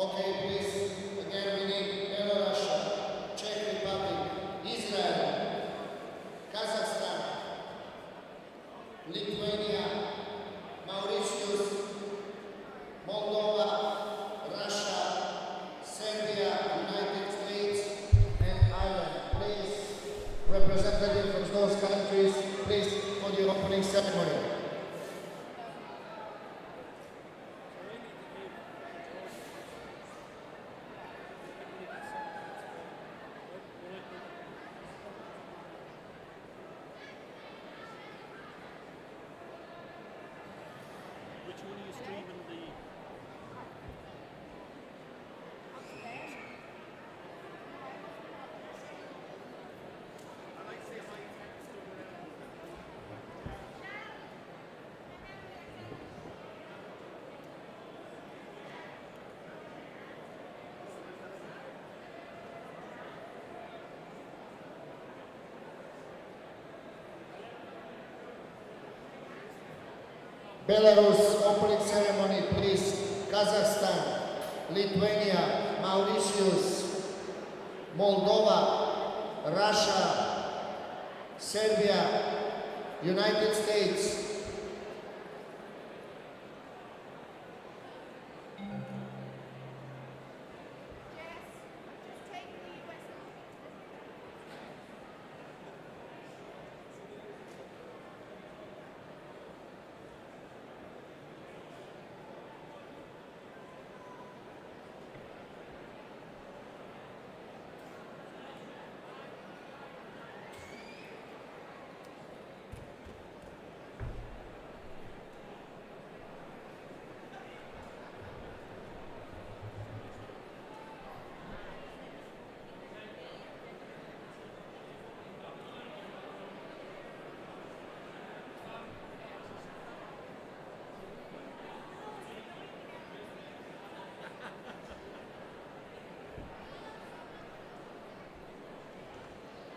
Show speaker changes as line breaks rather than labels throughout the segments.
Okay, please. Again, we need Belarus, Czech Republic, Israel, Kazakhstan, Lithuania, Mauritius, Moldova, Russia, Serbia, United States, and Ireland. Please, representatives from those countries, please, for the opening ceremony.
Which one are you streaming the...
Belarus opening ceremony, please. Kazakhstan, Lithuania, Mauritius, Moldova, Russia, Serbia, United States.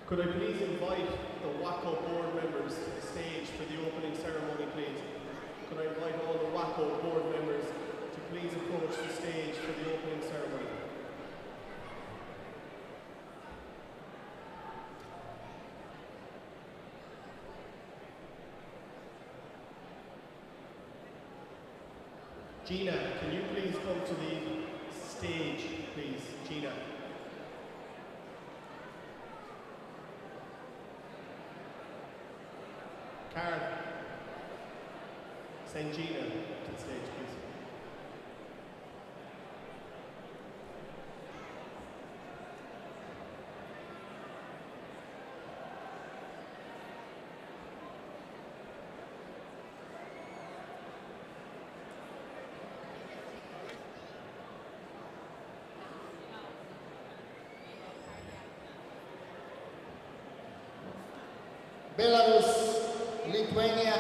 Could I please invite the WAKO board members to the stage for the opening ceremony, please? Could I invite all the WAKO board members to please approach the stage for the opening ceremony? Gina, can you please come to the stage, please? Gina. Karen, send Gina to the stage, please.
Belarus, Lithuania,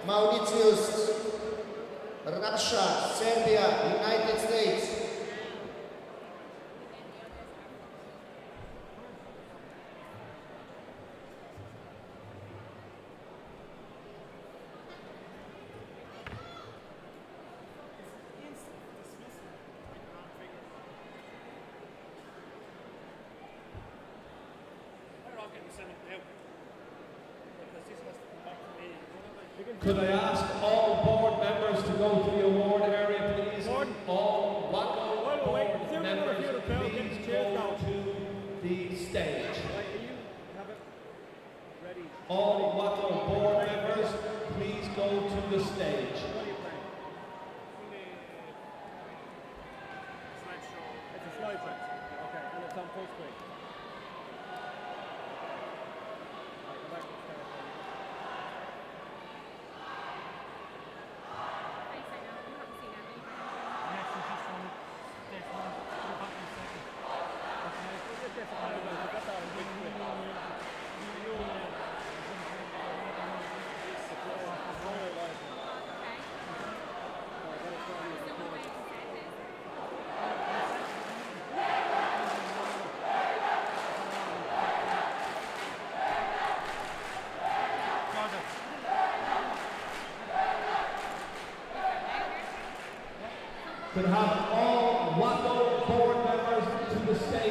Mauritius, Russia, Serbia, United States.
Could I ask all board members to go to the award area, please? All WAKO board members, please go to the stage. All WAKO board members, please go to the stage.
It's a slide track. Okay, and it's on full screen.
Could have all WAKO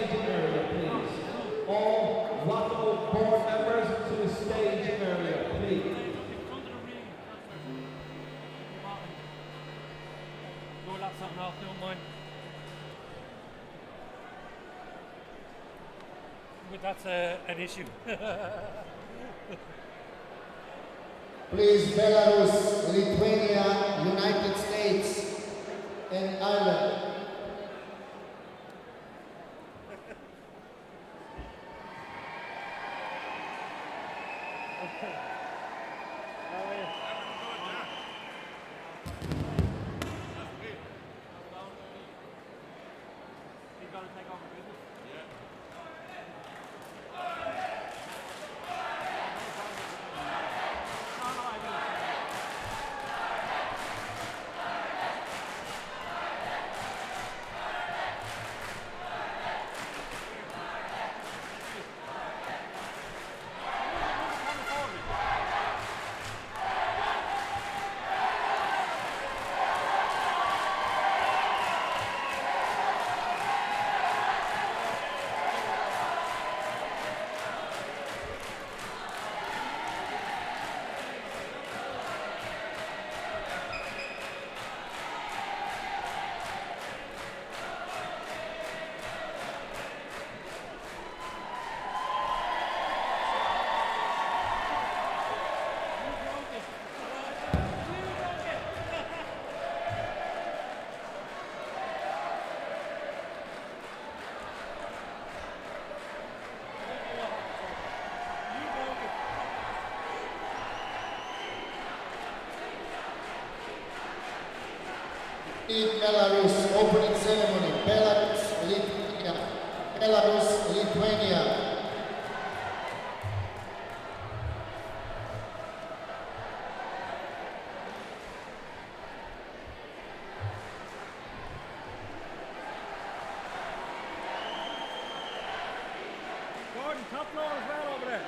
stage area, please. All WAKO board members to the stage area, please.
Go lap something off, don't mind. But that's an issue.
Please, Belarus, Lithuania, United States, and Ireland. In Belarus, opening ceremony, Belarus, Lithuania, Belarus, Lithuania.
Gordon, top floor as well over there.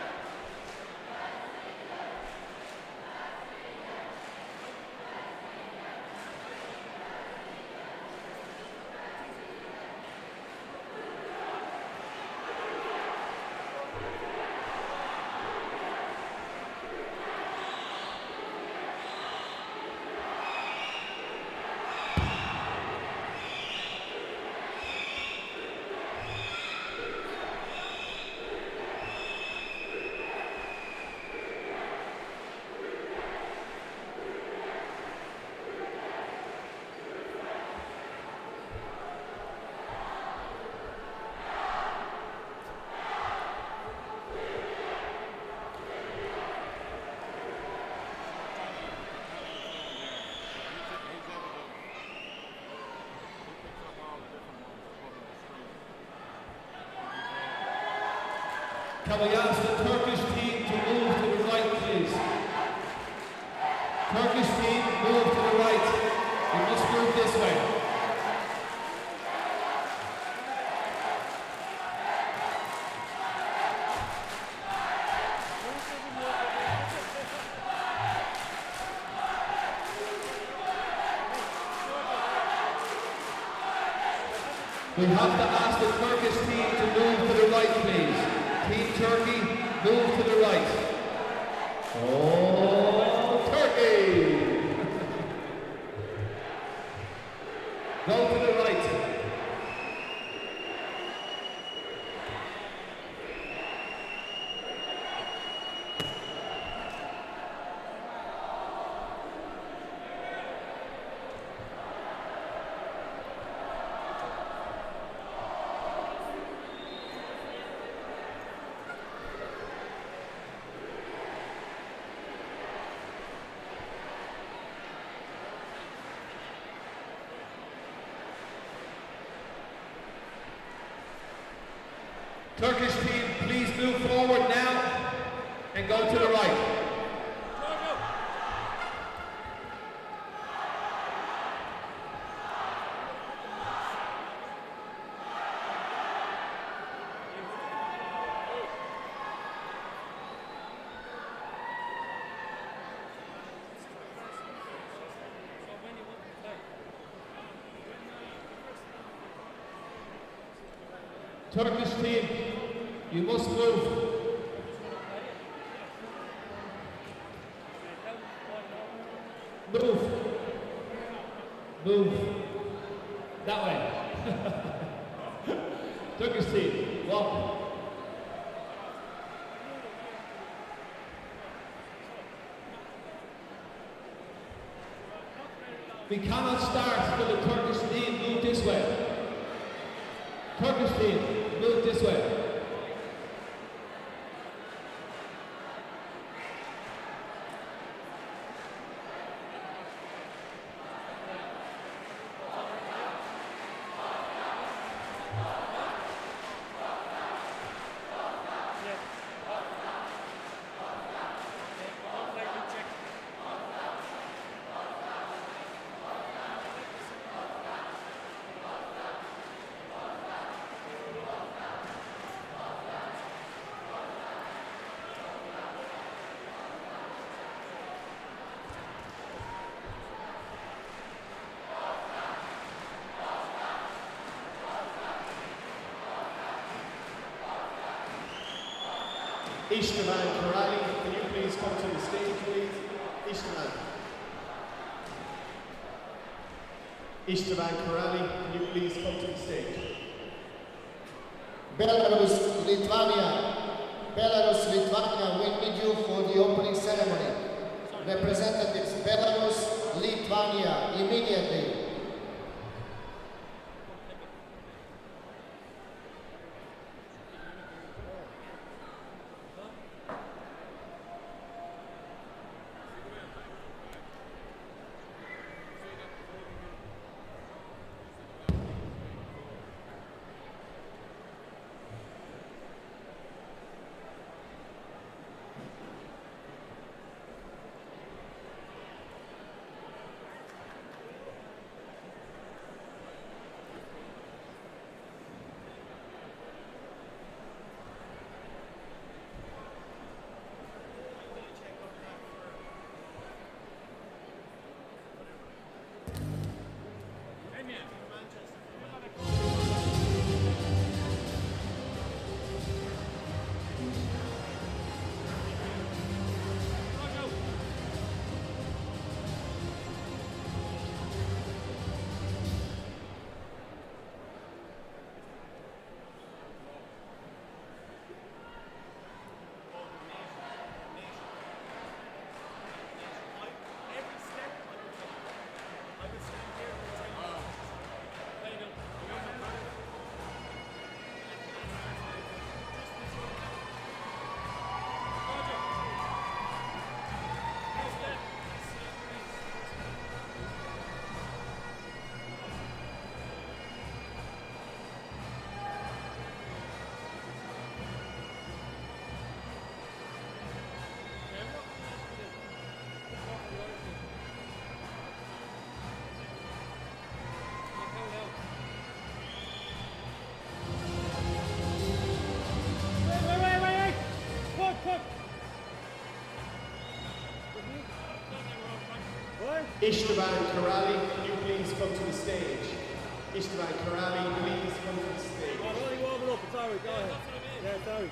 Can we ask the Turkish team to move to the right, please? Turkish team, move to the right. You must move this way. We have to ask the Turkish team to move to the right, please. Team Turkey, move to the right. Oh, Turkey! Go to the right. Turkish team, please move forward now and go to the right. Turkish team, you must move. Move. Move. That way. Turkish team, walk. We cannot start till the Turkish team move this way. Turkish team, move this way.
Ishtavan Karali, can you please come to the stage, please? Ishtavan. Ishtavan Karali, can you please come to the stage?
Belarus, Lithuania. Belarus, Lithuania, we need you for the opening ceremony. Representatives, Belarus, Lithuania, immediately.
Ishtavan Karali, can you please come to the stage? Ishtavan Karali, please come to the stage.
Oh, don't you warm it up, it's alright, go ahead. Yeah, sorry.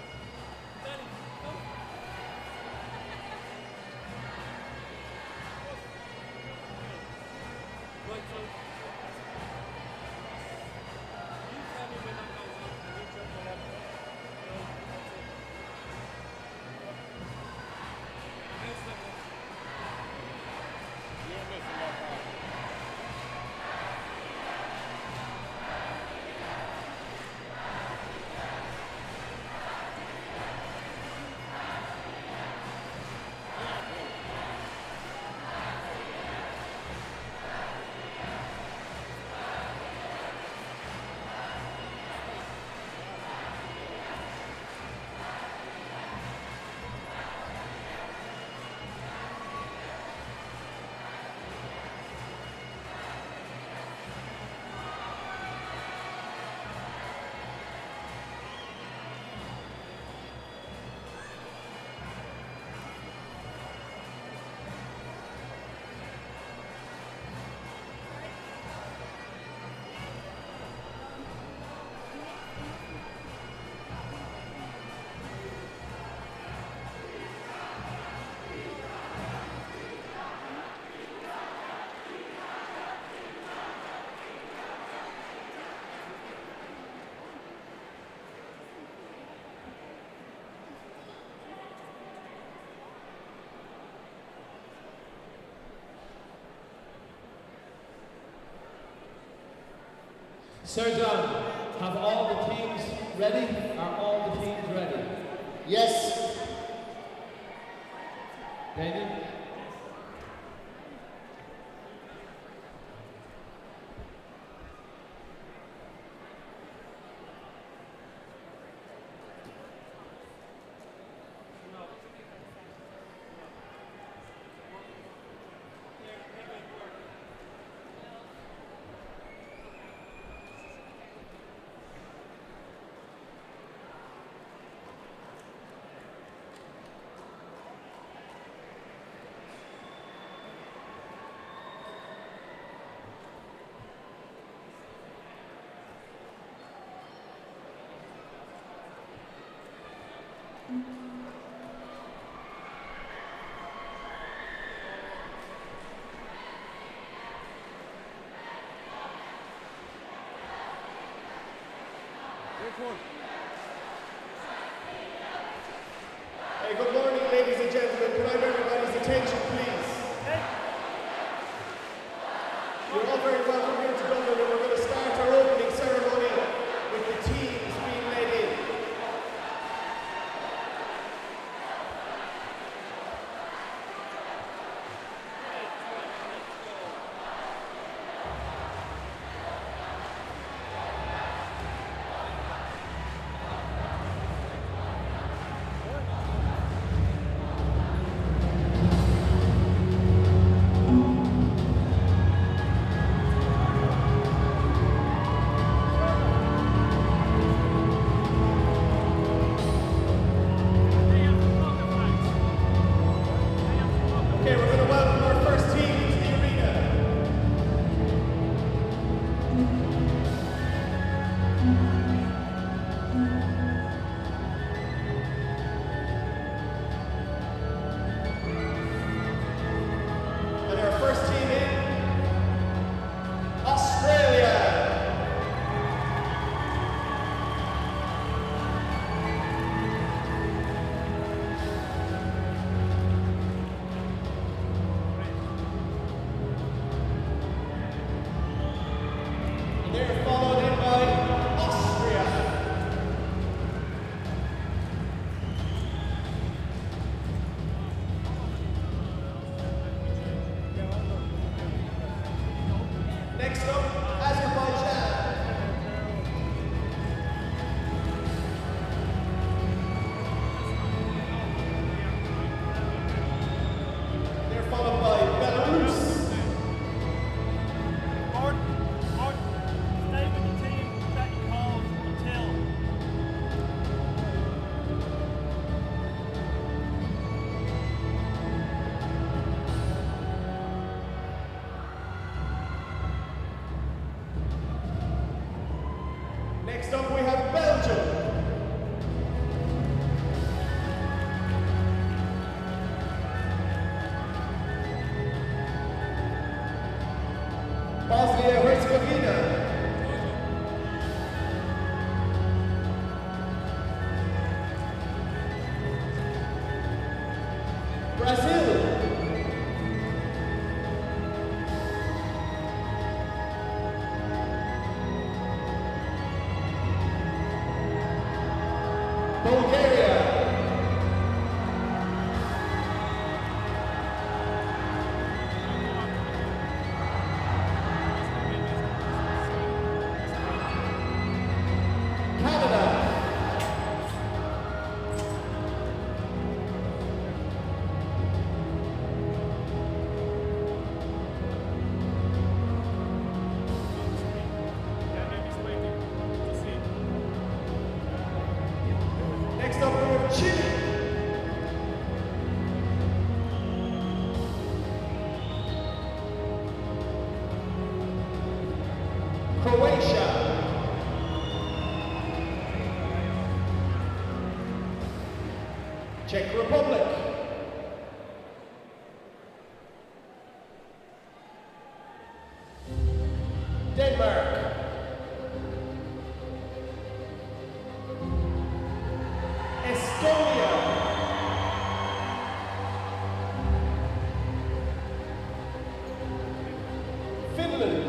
Sir John, have all the teams ready? Are all the teams ready?
Yes.
Damien?
Hey, good morning, ladies and gentlemen. Can I have everybody's attention, please? You're all very welcome here to Dublin, and we're going to start our opening ceremony with the teams being led in. Okay, we're going to welcome our first team into the arena. And our first team in, Australia. They're followed in by Austria. Next up, Azerbaijan. They're followed by Belarus.
Stay with the team that you called until.
Next up, we have Belgium. Bosnia-Herzegovina. Brazil. Bulgaria. Canada. Next up, we have Chile. Croatia. Czech Republic. Denmark. Estonia. Finland.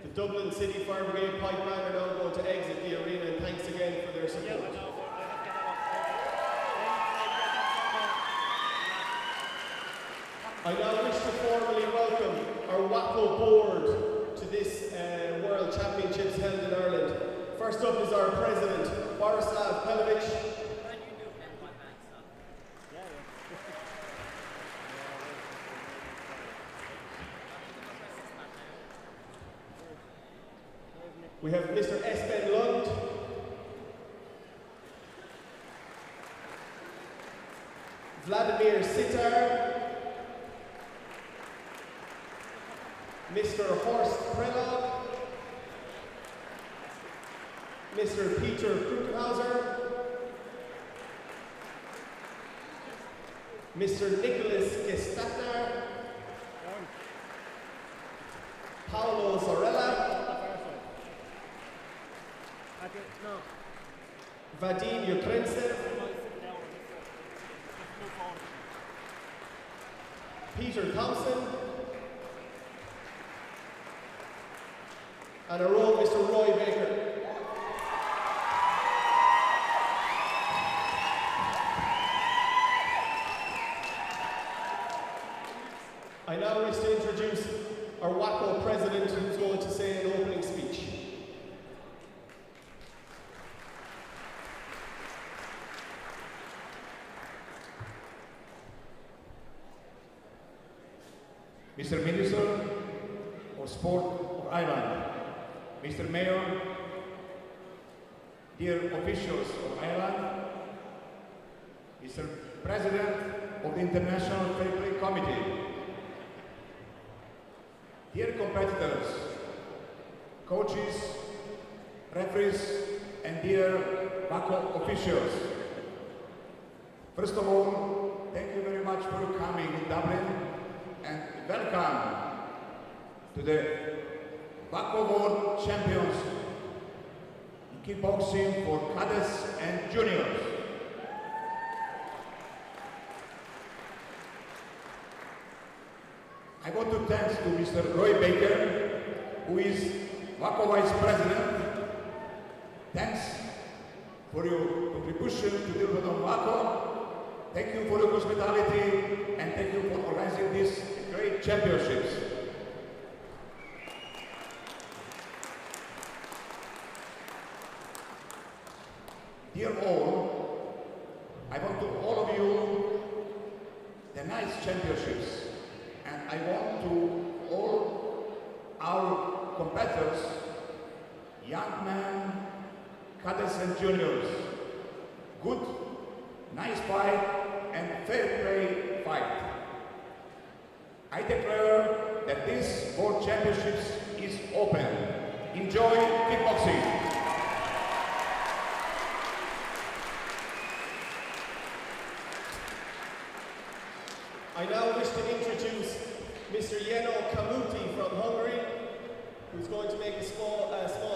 The Dublin City Fire Brigade Pipe Band are now going to exit the arena, and thanks again for their support. I now wish to formally welcome our WAKO board to this World Championships held in Ireland. First up is our president, Borislav Pelovic. We have Mr. Espen Lund. Vladimir Sitar. Mr. Horst Prelog. Mr. Peter Krukenhauser. Mr. Nicholas Gestatner. Paolo Zorella. Vadim Yukrentsev. Peter Thompson. And a row, Mr. Roy Baker. I now wish to introduce our WAKO president, who's going to say an opening speech.
Mr. Minister of Sport of Ireland, Mr. Mayor, dear officials of Ireland, Mr. President of the International Fair Play Committee, dear competitors, coaches, referees, and dear WAKO officials. First of all, thank you very much for coming in Dublin, and welcome to the WAKO World Champions in Kickboxing for cadets and juniors. I want to thank to Mr. Roy Baker, who is WAKO Vice President. Thanks for your contribution to the development of WAKO. Thank you for your hospitality, and thank you for organizing these great championships. Dear all, I want to all of you the nice championships, and I want to all our competitors, young men, cadets and juniors, good, nice fight and fair play fight. I declare that this World Championships is open. Enjoy kickboxing.
I now wish to introduce Mr. Jeno Kamuti from Hungary, who's going to make a small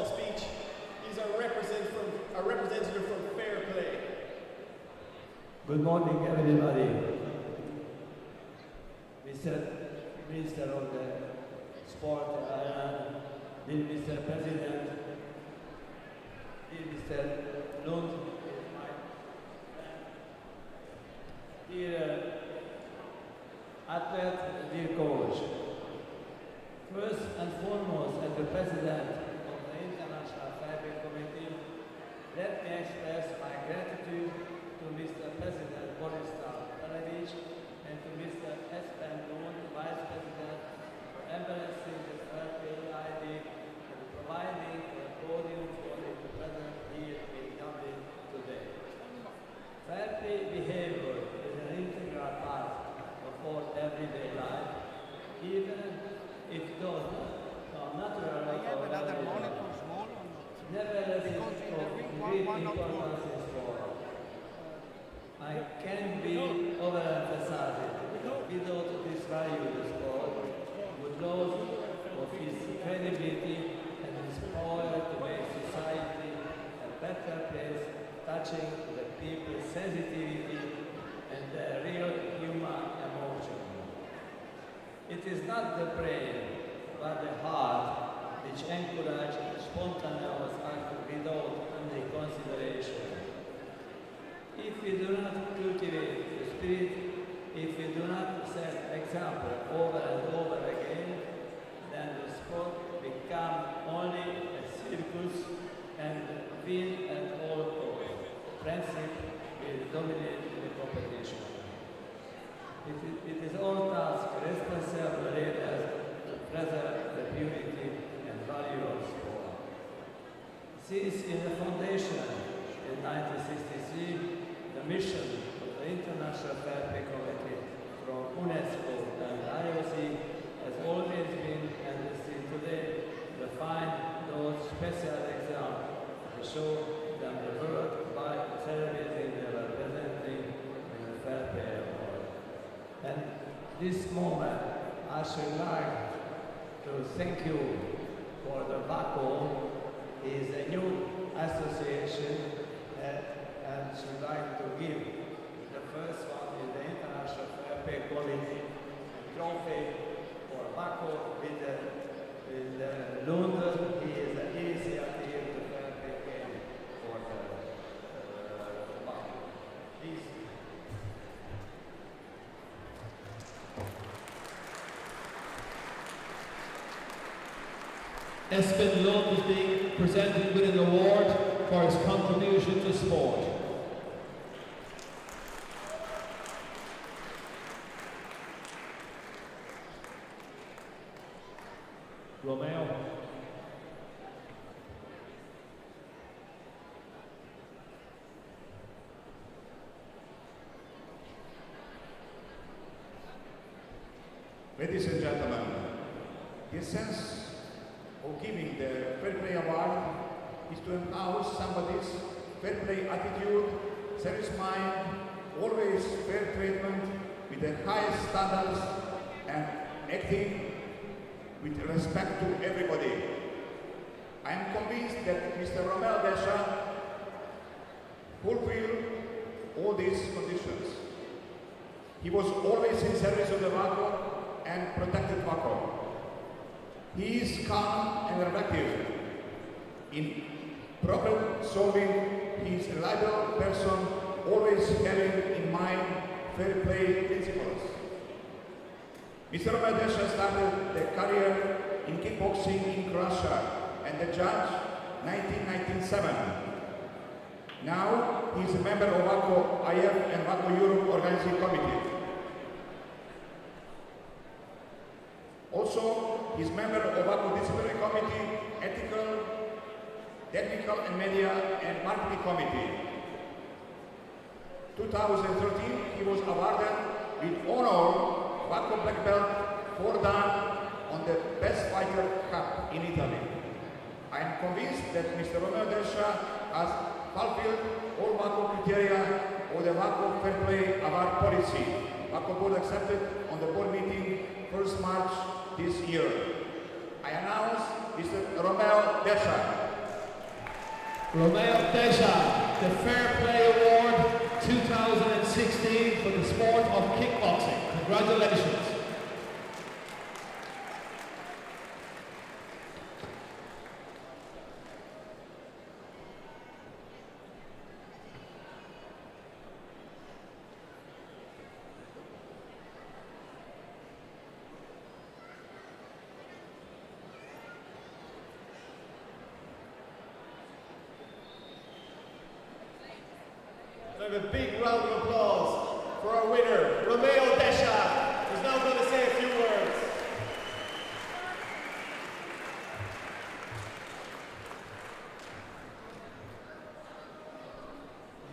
speech. He's our representative from Fair Play.
Good morning, everybody. Mr. Minister of the Sport, dear Mr. President, dear Mr. Lund, dear athlete, dear coach. First and foremost, as the President of the International Fair Play Committee, let me express my gratitude to Mr. President Borislav Pelovic and to Mr. Espen Lund, Vice President, for embracing the fair play idea and providing a podium for it to present here in Dublin today. Fair play behavior is an integral part of our everyday life, even if it does not come naturally or nevertheless it is of great importance in sport. I can be overemphasized without this value the sport would lose of its credibility and inspire to make society a better place, touching the people's sensitivity and their real human emotion. It is not the brain, but the heart which encourage spontaneous act without any consideration. If we do not cultivate the spirit, if we do not set example over and over again, then the sport becomes only a circus and win at all costs. Friendship will dominate the competition. It is our task, responsible leaders, to preserve the purity and value of sport. Since in the foundation in 1963, the mission of the International Fair Play Committee from UNESCO and IOC has always been and is still today to find those special examples to show them the world by celebrating their representing in the Fair Play Award. And this moment, I should like to thank you for the WAKO is a new association and should like to give the first one in the International Fair Play Committee a trophy for WAKO in London. He is the initiative to Fair Play game for the WAKO. Please.
Espen Lund is being presented with an award for his contribution to sport. Romeo.
Ladies and gentlemen, the essence of giving the Fair Play Award is to empower somebody's fair play attitude, serious mind, always fair treatment with the highest standards and acting with respect to everybody. I am convinced that Mr. Romeo Desha fulfilled all these conditions. He was always in service of the WAKO and protected WAKO. He is calm and reflective. In problem solving, he is a reliable person, always having in mind fair play principles. Mr. Romeo Desha started the career in kickboxing in Croatia and the judge 1997. Now he is a member of WAKO IF and WAKO Europe Organizing Committee. Also, he is member of WAKO Disciplinary Committee, Ethical, Technical and Media and Marketing Committee. 2013, he was awarded with honor WAKO Black Belt for Dan on the Best Fighter Cup in Italy. I am convinced that Mr. Romeo Desha has fulfilled all WAKO criteria of the WAKO Fair Play Award policy. WAKO board accepted on the board meeting 1st March this year. I announce Mr. Romeo Desha.
Romeo Desha, the Fair Play Award 2016 for the sport of kickboxing. Congratulations.
I have a big round of applause for our winner, Romeo Desha, who's now going to say a few words.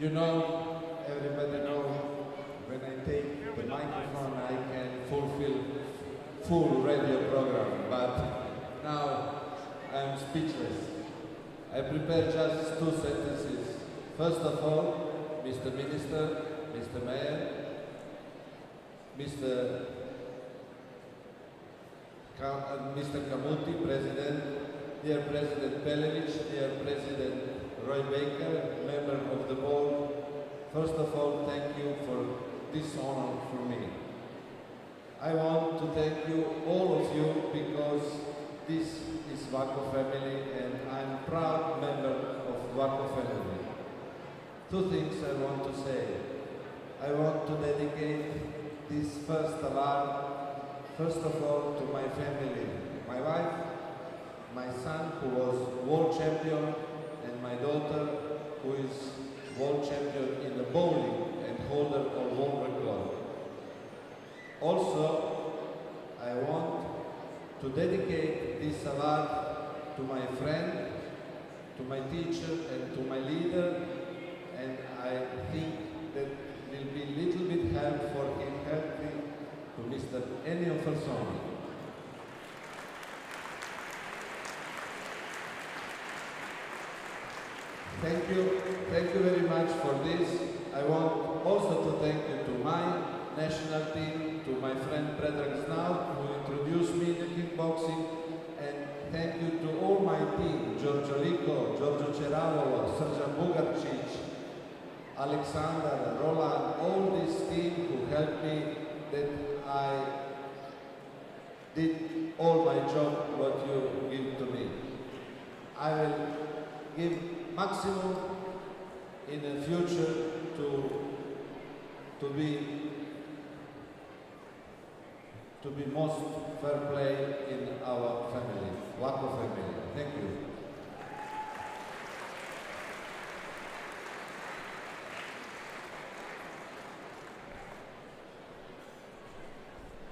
You know, everybody knows when I take the microphone I can fulfill full radio program, but now I'm speechless. I prepared just 2 sentences. First of all, Mr. Minister, Mr. Mayor, Mr. Kamuti, President, dear President Pelevich, dear President Roy Baker, member of the board, first of all, thank you for this honor for me. I want to thank you, all of you, because this is WAKO family and I'm a proud member of WAKO family. Two things I want to say. I want to dedicate this first award, first of all, to my family, my wife, my son who was world champion, and my daughter who is world champion in the bowling and holder of world record. Also, I want to dedicate this award to my friend, to my teacher and to my leader, and I think that will be a little bit help for him helping to Mr. Ennio Falsoni. Thank you very much for this. I want also to thank you to my national team, to my friend Predrag Znaut, who introduced me to kickboxing, and thank you to all my team, Giorgio Lico, Giorgio Ceravolo, Srđan Bugarčić, Alexander, Roland, all this team who helped me that I did all my job what you give to me. I will give maximum in the future to be most fair play in our family, WAKO family. Thank you.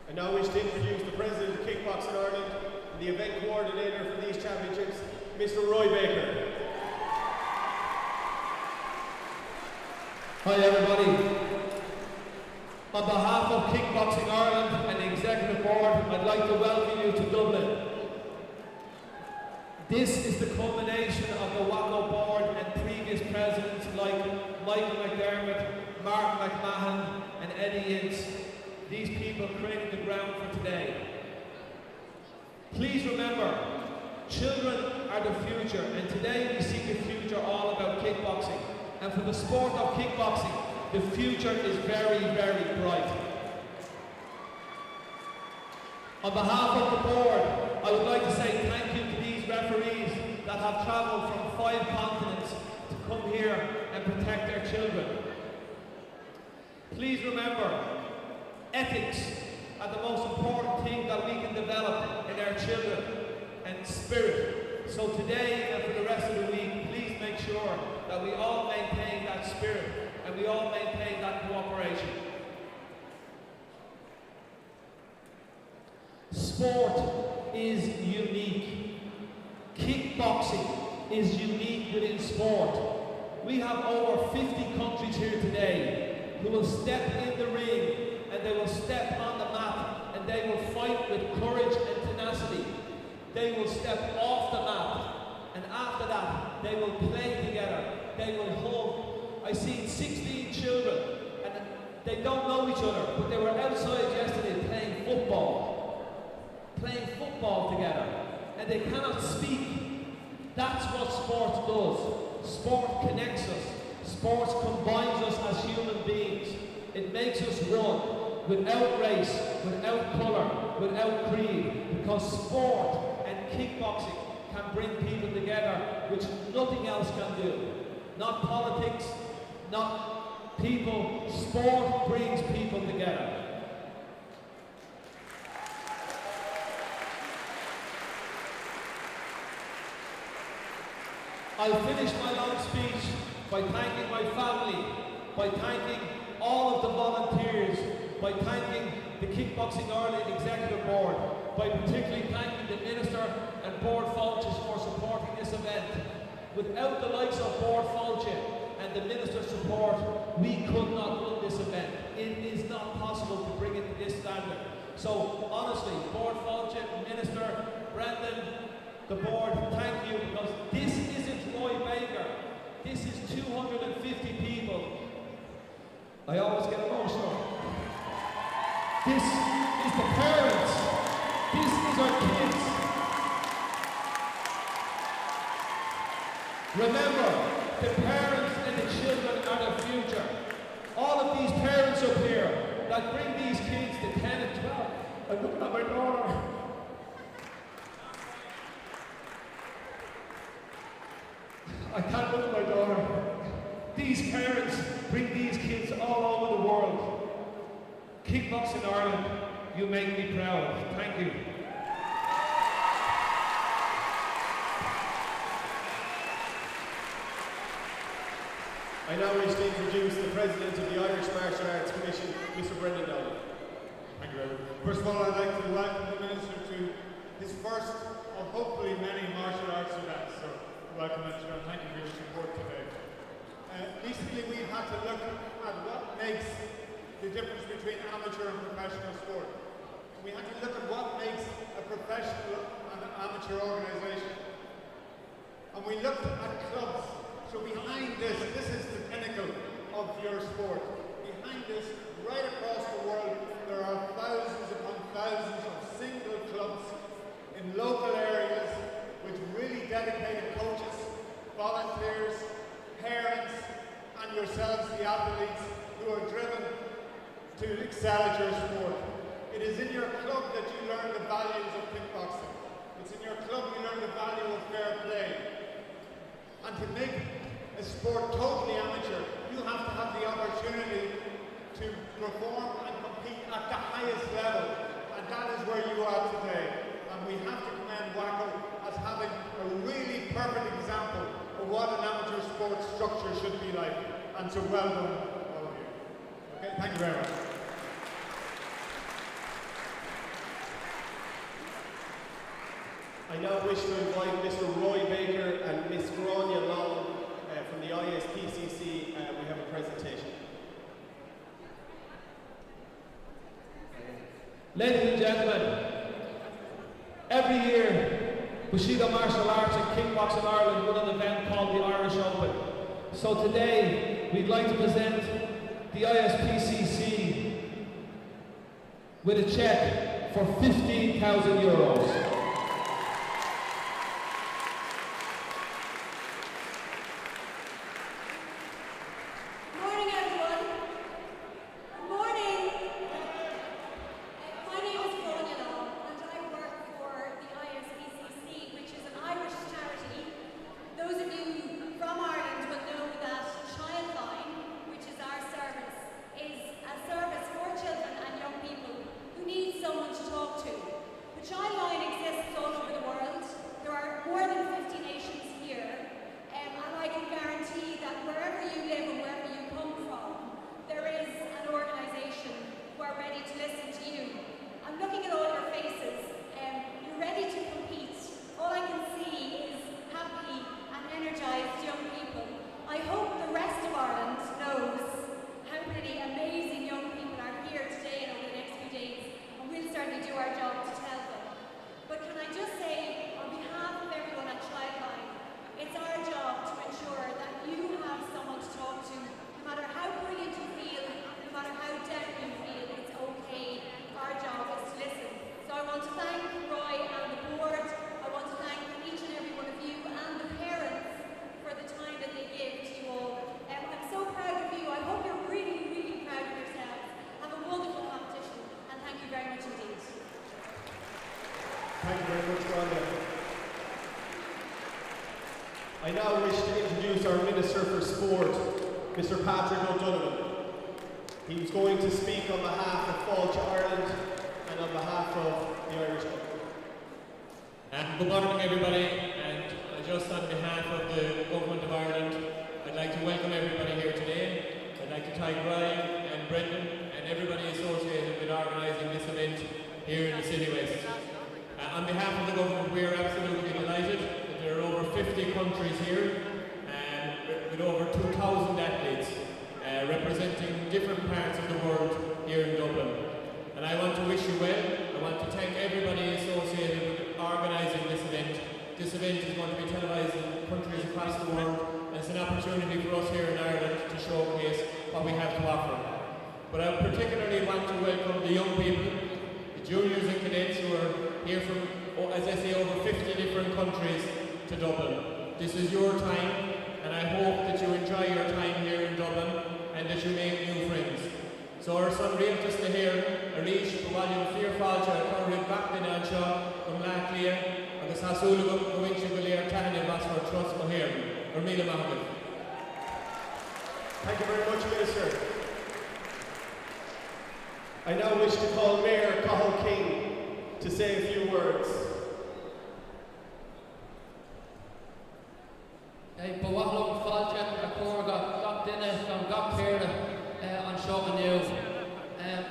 I now wish to introduce the President of Kickboxing Ireland and the event coordinator for these championships, Mr. Roy Baker.
Hi everybody. On behalf of Kickboxing Ireland and the Executive Board, I'd like to welcome you to Dublin. This is the culmination of the WAKO Board and previous presidents like Michael McDermott, Martin McMahon and Eddie Ince. These people created the ground for today. Please remember, children are the future, and today we see the future all about kickboxing. And for the sport of kickboxing, the future is very, very bright. On behalf of the board, I would like to say thank you to these referees that have travelled from 5 continents to come here and protect their children. Please remember, ethics are the most important thing that we can develop in our children, and spirit. So today and for the rest of the week, please make sure that we all maintain that spirit and we all maintain that cooperation. Sport is unique. Kickboxing is unique within sport. We have over 50 countries here today who will step in the ring and they will step on the mat and they will fight with courage and tenacity. They will step off the mat and after that they will play together. They will hug. I seen 16 children and they don't know each other, but they were outside yesterday playing football together, and they cannot speak. That's what sport does. Sport connects us. Sport combines us as human beings. It makes us one, without race, without colour, without creed, because sport and kickboxing can bring people together, which nothing else can do. Not politics, not people. Sport brings people together. I'll finish my long speech by thanking my family, by thanking all of the volunteers, by thanking the Kickboxing Ireland Executive Board, by particularly thanking the Minister and Board Fáilte for supporting this event. Without the likes of Board Fáilte and the Minister's support, we could not run this event. It is not possible to bring it to this standard. So honestly, Board Fáilte, Minister, Brendan, the board, thank you, because this isn't Roy Baker. This is 250 people. I always get emotional. This is the parents. This is our kids. Remember, the parents and the children are the future. All of these parents up here that bring these kids to 10 and 12. I'm looking at my daughter. I can't look at my daughter. These parents bring these kids all over the world. Kickboxing Ireland, you make me proud. Thank you.
I now wish to introduce the President of the Irish Martial Arts Commission, Mr. Brendan Dowling.
Thank you, Edward. First of all, I'd like to welcome the Minister to his first of hopefully many martial arts events. So, welcome, Minister, and thank you for your support today. Recently, we've had to look at what makes the difference between amateur and professional sport. We had to look at what makes a professional and an amateur organisation. And we looked at clubs. So behind this is the pinnacle of your sport. Behind this, right across the world, there are thousands upon thousands of single clubs in local areas with really dedicated coaches, volunteers, parents, and yourselves, the athletes, who are driven to excel at your sport. It is in your club that you learn the values of kickboxing. It's in your club you learn the value of fair play. And to make a sport totally amateur, you have to have the opportunity to perform and compete at the highest level. And that is where you are today. And we have to commend WAKO as having a really perfect example of what an amateur sport structure should be like. And so well done, all of you. Okay, thank you very much.
I now wish to invite Mr. Roy Baker and Miss Grania Long from the ISPCC. We have a presentation.
Ladies and gentlemen, every year Bushido Martial Arts and Kickboxing Ireland run an event called the Irish Open. So today we'd like to present the ISPCC with a cheque for €15,000.
Thank you very much, Grania. I now wish to introduce our Minister for Sport, Mr. Patrick O'Donovan. He was going to speak on behalf of Fáilte Ireland and on behalf of the Irish Club.
Good morning, everybody, and just on behalf of the Government of Ireland, I'd like to welcome everybody here today. I'd like to thank Ryan and Brendan and everybody associated with organising this event here in the Citywest. On behalf of the Government, we are absolutely delighted that there are over 50 countries here with over 2,000 athletes representing different parts of the world here in Dublin. And I want to wish you well. I want to thank everybody associated with organising this event. This event is going to be televised in countries across the world, and it's an opportunity for us here in Ireland to showcase what we have to offer. But I particularly want to welcome the young people, the juniors and cadets who are here from, as I say, over 50 different countries to Dublin. This is your time, and I hope that you enjoy your time here in Dublin and that you make new friends. So our son rialtas na here a reach go bhaile fear fáilte a choirí gachtain anseo go mlaach lia agus hasúla go winse go léir taine vas mar trust go here. Urmila Mohammed.
Thank you very much, Minister. I now wish to call Mayor Cathal King to say a few words.
But what look fáilte a cór got dinner got clear on Show News.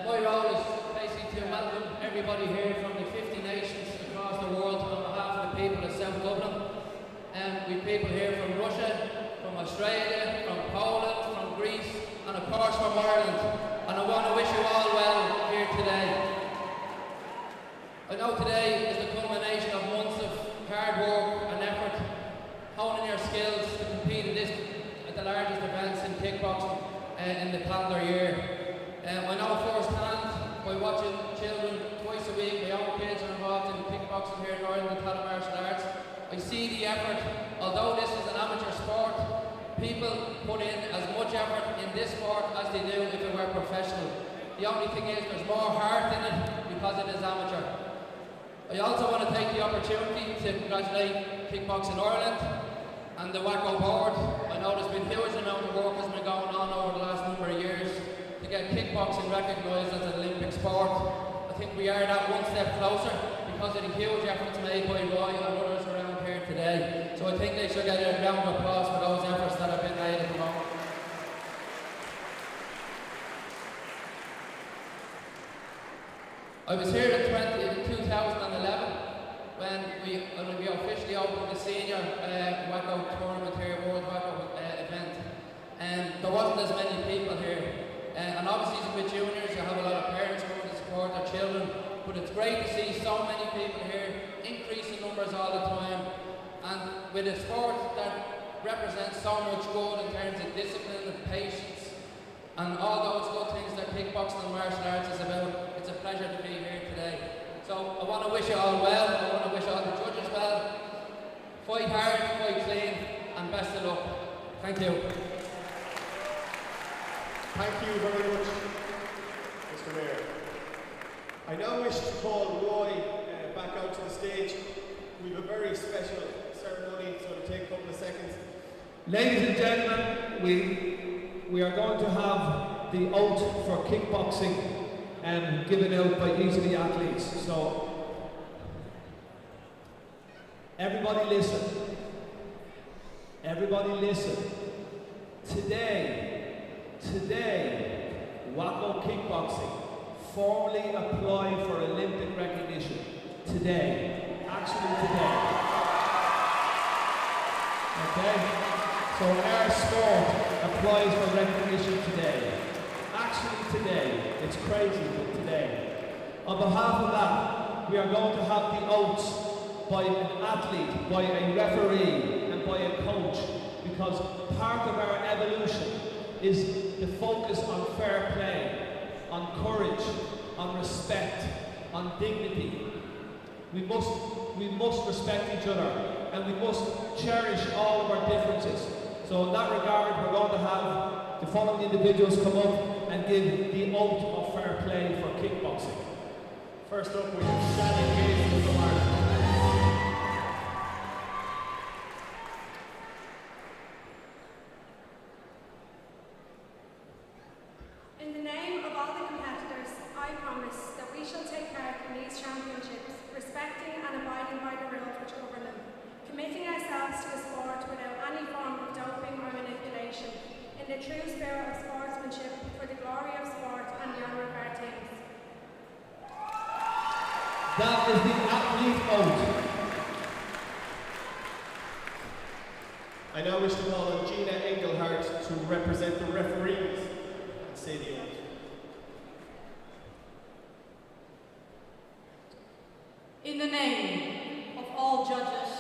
My role is basically to welcome everybody here from the 50 nations across the world on behalf of the people of South Dublin. We've people here from Russia, from Australia, from Poland, from Greece, and of course from Ireland. And I want to wish you all well here today. I know today is the culmination of months of hard work and effort, honing your skills to compete in this at the largest events in kickboxing in the calendar year. I know firsthand by watching children twice a week, my own kids are involved in kickboxing here in Ireland, the martial arts. I see the effort. Although this is an amateur sport, people put in as much effort in this sport as they do if it were professional. The only thing is there's more heart in it because it is amateur. I also want to take the opportunity to congratulate Kickboxing Ireland and the WAKO board. I know there's been huge amount of work has been going on over the last number of years to get kickboxing recognised as an Olympic sport. I think we are that one step closer because of the huge efforts made by Roy and others around here today. So I think they should get a round of applause for those efforts that have been made at the moment. I was here in 2011 when we officially opened the senior WAKO tournament here, World WAKO event. And there wasn't as many people here. And obviously with juniors, you have a lot of parents coming to support their children. But it's great to see so many people here, increasing numbers all the time. And with a sport that represents so much good in terms of discipline and patience, and all those good things that kickboxing and martial arts is about, it's a pleasure to be here today. So I want to wish you all well, I want to wish all the judges well. Fight hard, fight clean, and best of luck. Thank you.
Thank you very much, Mr. Mayor. I now wish to call Roy back out to the stage. We have a very special ceremony, so it'll take a couple of seconds.
Ladies and gentlemen, we are going to have the oath for kickboxing given out by each of the athletes. So, everybody listen. Everybody listen. Today, WAKO Kickboxing formally apply for Olympic recognition. Today. Actually today. Okay? So our sport applies for recognition today. Actually today. It's crazy, but today. On behalf of that, we are going to have the oaths by an athlete, by a referee, and by a coach, because part of our evolution is the focus on fair play, on courage, on respect, on dignity. We must respect each other, and we must cherish all of our differences. So in that regard, we're going to have the following individuals come up and give the oath of fair play for kickboxing.
First up, we have Shannon Gaze from Ireland.
In the name of all the competitors, I promise that we shall take part in these championships, respecting and abiding by the rules which govern them, committing ourselves to a sport without any form of doping or manipulation, in the true spirit of sportsmanship for the glory of sport and the honour of our teams.
That is the athlete oath.
I now wish to call on Gina Engelhardt to represent the referees and say the oath.
In the name of all judges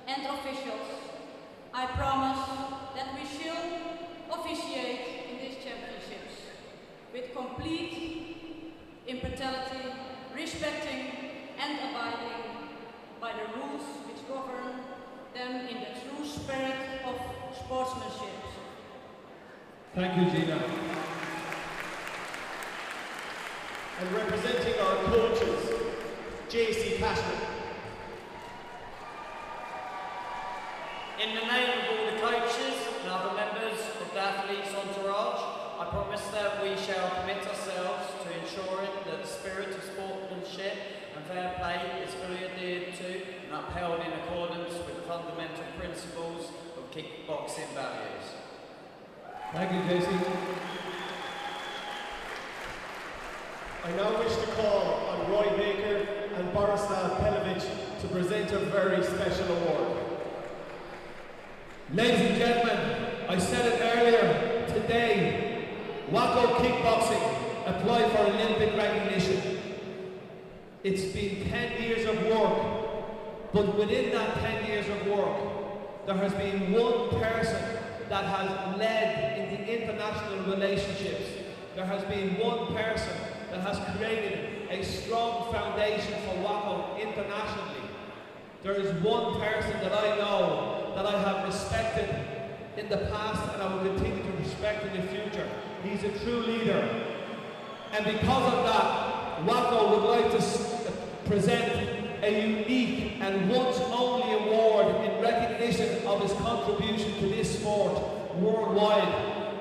and officials, I promise that we shall officiate in these championships with complete impartiality, respecting and abiding by the rules which govern them in the true spirit of sportsmanship.
Thank you, Gina.
And representing our coaches, JC Cashman.
In the name of all the
promise that we shall commit ourselves to ensuring that the spirit of sportsmanship and fair play is fully adhered to and upheld in accordance with the fundamental principles of kickboxing values.
Thank you, JC.
I now wish to call on Roy Baker and Borislav Pelovic to present a very special award.
Ladies and gentlemen, I said it earlier, today, WAKO Kickboxing applied for Olympic recognition. It's been 10 years of work, but within that 10 years of work, there has been one person that has led in the international relationships. There has been one person that has created a strong foundation for WAKO internationally. There is one person that I know that I have respected in the past and I will continue to respect in the future. He's a true leader. And because of that, WAKO would like to present a unique and once only award in recognition of his contribution to this sport worldwide.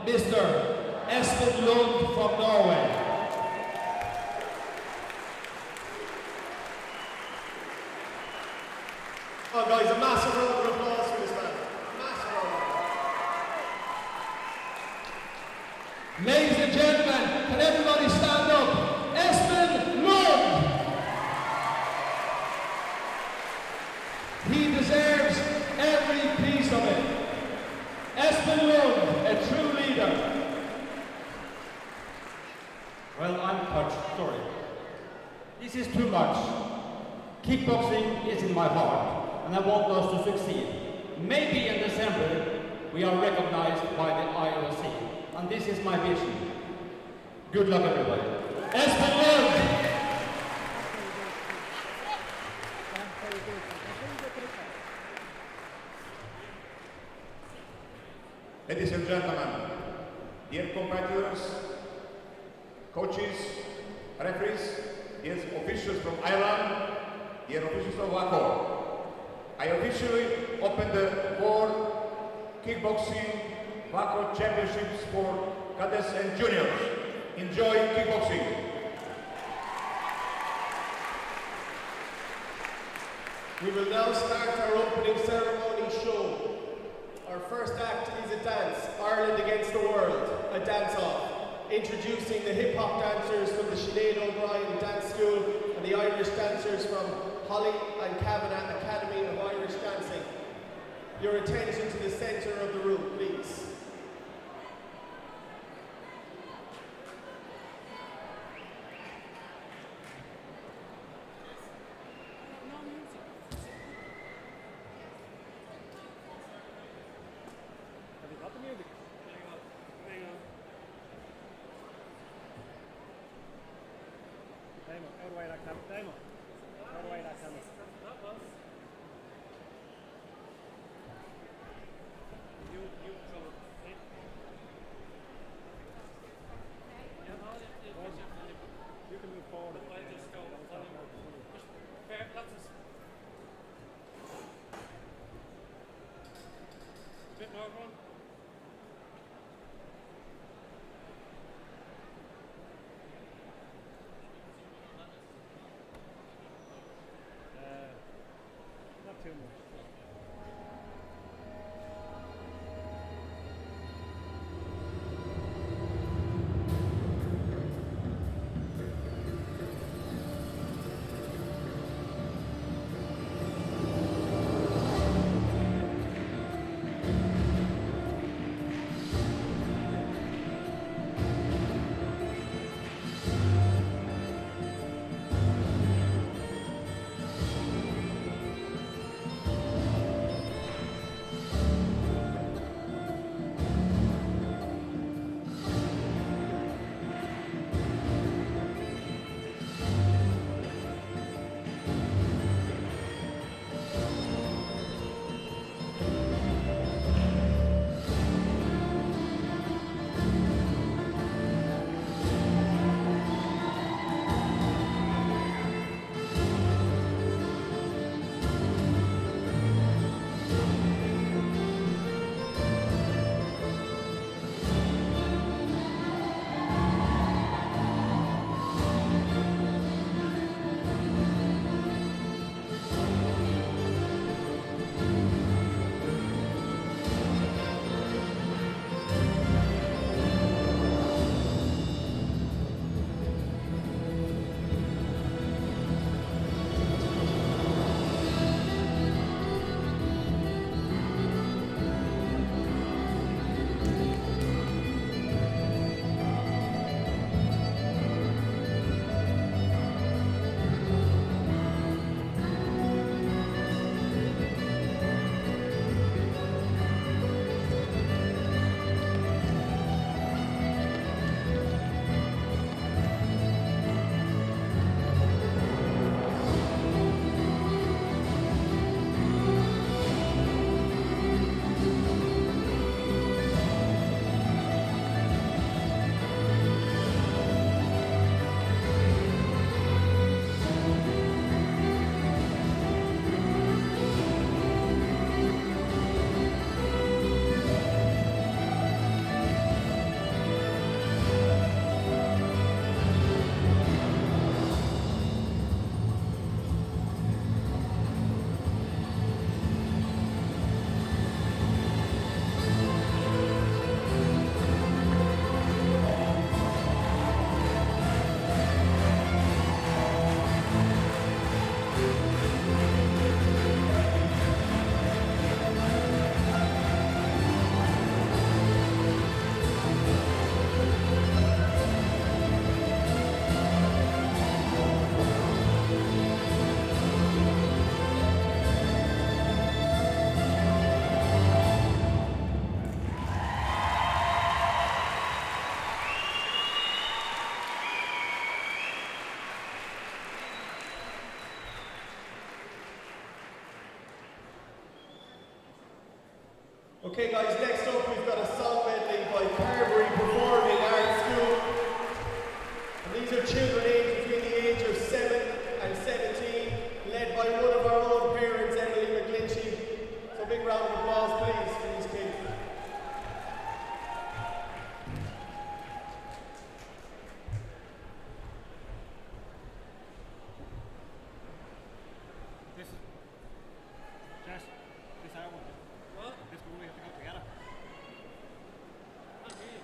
Mr. Espen Lund from Norway.
Oh guys, a massive round of applause for this man. Massive round.
Ladies and gentlemen, can everybody stand up? Espen Lund! He deserves every piece of it. Espen Lund, a true leader.
Well, I'm touched, sorry. This is too much. Kickboxing is in my heart, and I want us to succeed. Maybe in December, we are recognized by the IOC, and this is my vision. Good luck, everybody.
Espen Lund!
Ladies and gentlemen, dear competitors, coaches, referees, dear officials from Ireland, dear officials of WAKO, I officially open the World Kickboxing WAKO Championships for cadets and juniors. Enjoy kickboxing.
We will now start our opening ceremony show. Our first act is a dance, Ireland Against the World, a dance-off. Introducing the hip-hop dancers from the Sinead O'Brien Dance School and the Irish dancers from Holly and Kavanagh Academy of Irish Dancing. Your attention to the centre of the room, please.
Have you got the music? There you go. Damo, out of the way that camera. Damo, out of the way that camera. You control it. You can move forward. Just go. Fair, that's a bit more one. Not too much.
Okay guys, next up we've got a song medley by Carberry Performing Arts School. And these are children aged between the age of 7 and 17, led by one of our own parents, Emily McGlinchey. So big round of applause please for these kids.
This Jess, this hour. What? This one we have to go together. Okay.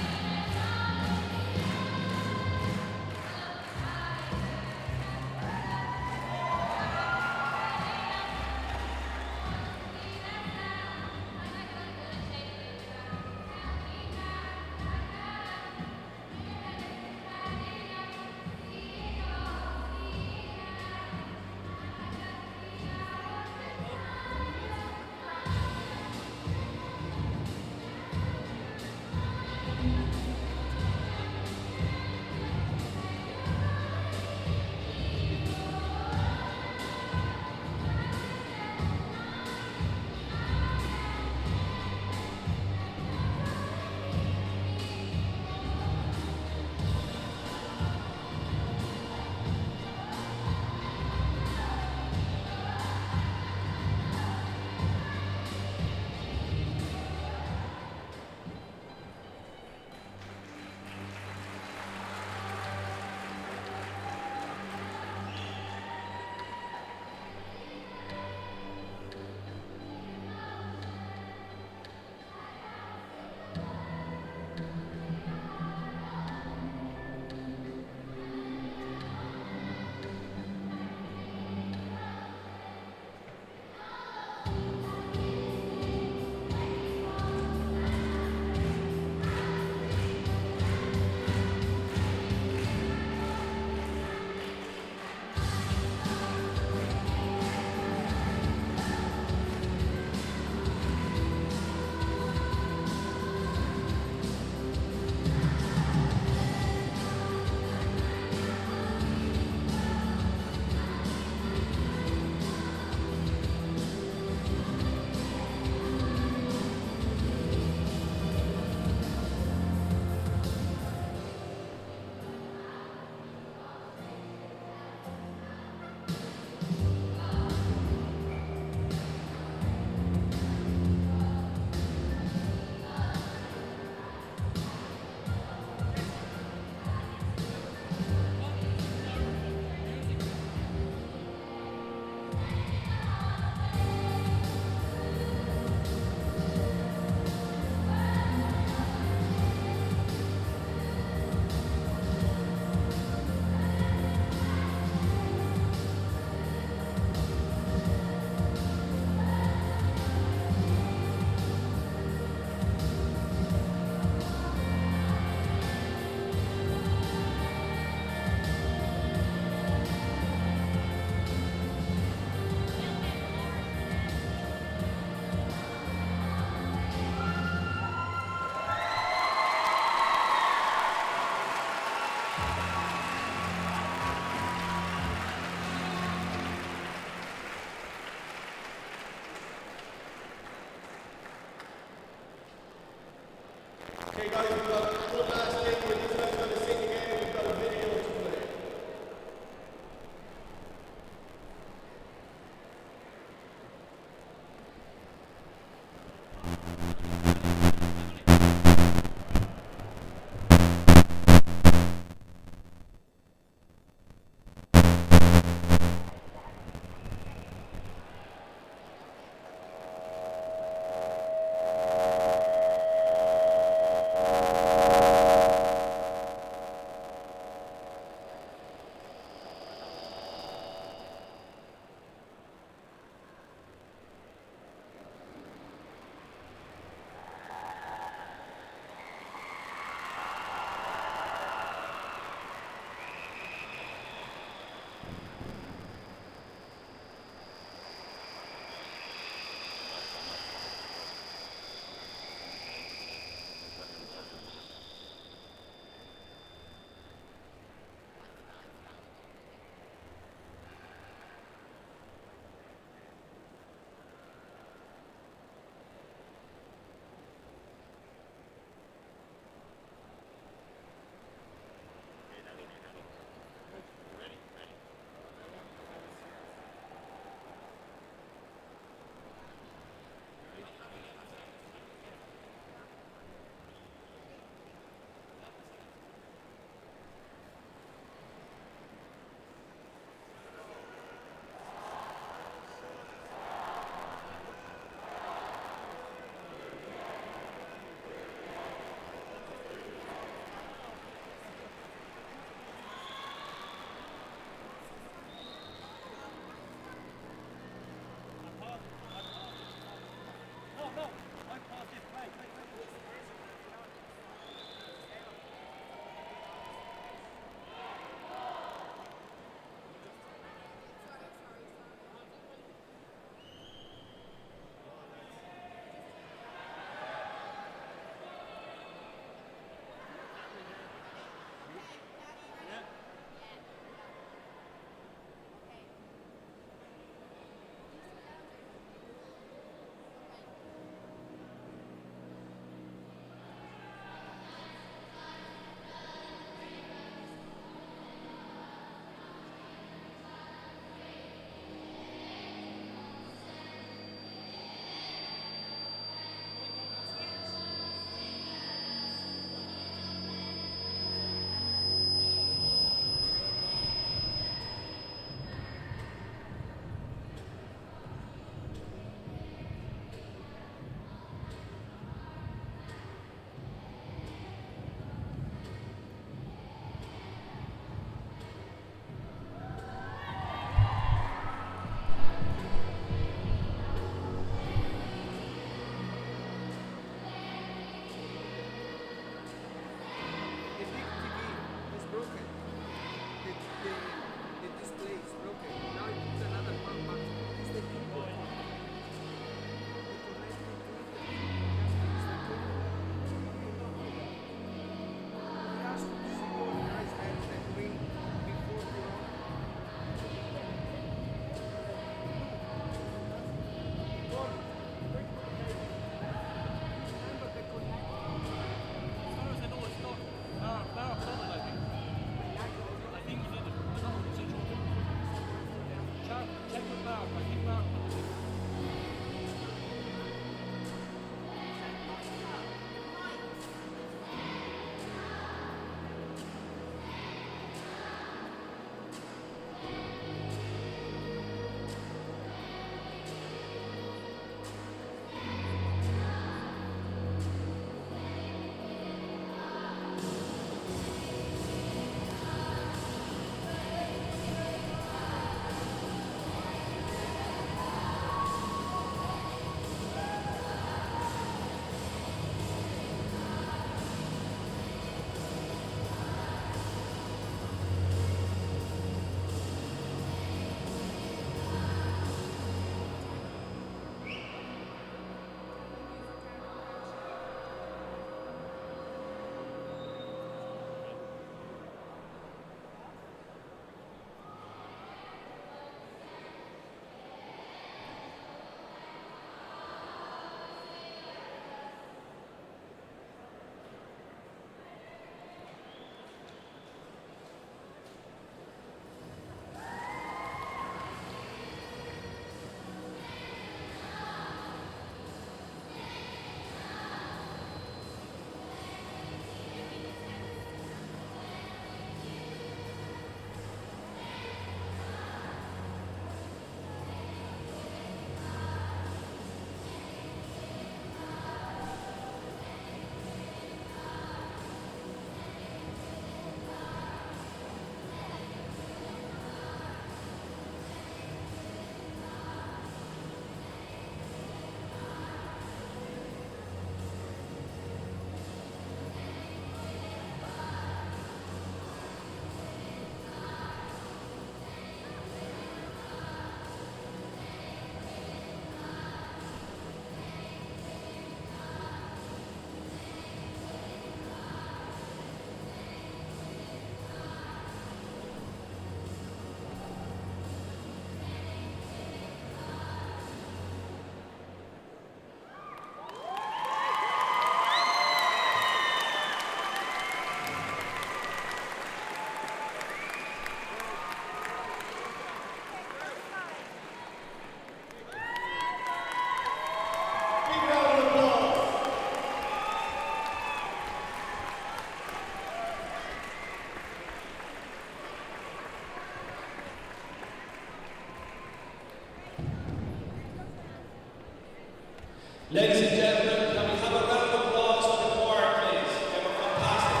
Ladies and gentlemen, can we have a round of applause for the choir, please? They were fantastic.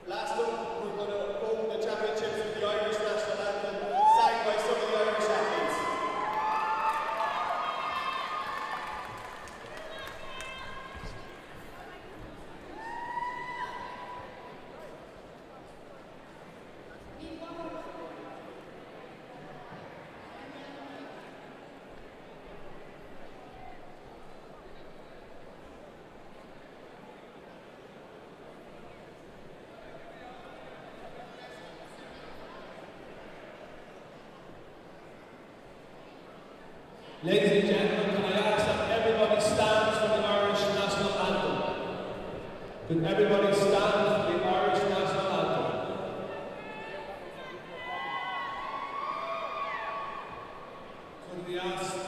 Last up, we're going to open the championships with the Irish national anthem, sang by some of the Irish athletes.
Ladies and gentlemen, can I ask that everybody stands for the Irish national anthem? Can everybody stand for the Irish national anthem? Could we ask